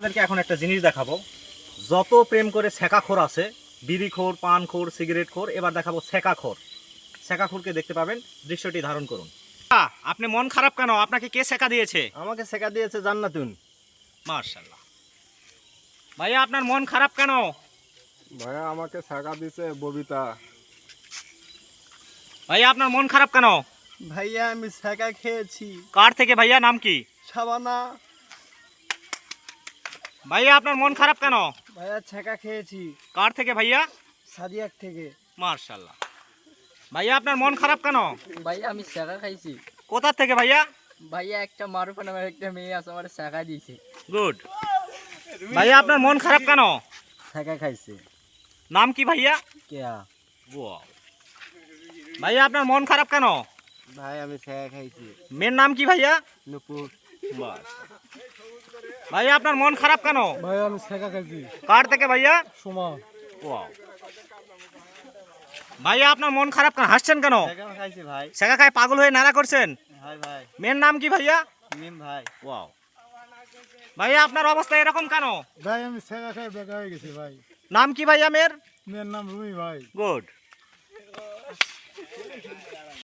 আপনাদেরকে এখন একটা জিনিস দেখাবো। যত প্রেম করে ছ্যাঁকাখোর আছে, বিড়িখোর, পানখোর, সিগারেটখোর, এবার দেখাবো ছ্যাঁকাখোর। ছ্যাঁকাখোরকে দেখতে পাবেন, দৃশ্যটি ধারণ করুন। আপনি মন খারাপ কেন? আপনাকে কে ছ্যাঁকা দিয়েছে? আমাকে শেখা দিয়েছে জান্নাতুন। মাশাআল্লাহ। ভাইয়া আপনার মন খারাপ কেন? ভাইয়া আমাকে শেখা দিছে ববিতা। ভাইয়া আপনার মন খারাপ কেন? ভাইয়া আমি শেখা খেয়েছি। কার থেকে ভাইয়া? নাম কি? সাবানা। ভাইয়া আপনার মন খারাপ কেন? ভাইয়া ছেঁকা খেয়েছি। কার থেকে ভাইয়া? সাদিয়াক থেকে। মাশাআল্লাহ। ভাইয়া আপনার মন খারাপ কেন? ভাইয়া আমি শেখা খাইছি। কোথা থেকে ভাইয়া? ভাইয়া একটা মারুফা নামের একটা মেয়ে আছে আমার শেখা দিয়েছে। গুড। ভাইয়া আপনার মন খারাপ কেন? ছেঁকা খাইছে। নাম কি ভাইয়া? কেয়া। ওয়াও। ভাইয়া আপনার মন খারাপ কেন? ভাই আমি ছেঁকা খাইছি। মেয়ের নাম কি ভাইয়া? নুপুর। বাস। ভাইয়া আপনার মন খারাপ কেন? ভাই আমি ছেঁকা খাইছি। কার থেকে ভাইয়া? সুমা। ওয়াও। ভাইয়া আপনার মন খারাপ কেন? হাসছেন কেন? ছেঁকা খাইছি ভাই। শেখা খায় পাগল হয়ে নাড়া করছেন? হাই ভাই। মেয়ের নাম কি ভাইয়া? মিম ভাই। ওয়াও। ভাইয়া আপনার অবস্থা এরকম কেন? ভাই আমি শেখা খাই বেকা হয়ে গেছি ভাই। নাম কি ভাইয়া মেয়ের? মেয়ের নাম রুমি ভাই। গুড।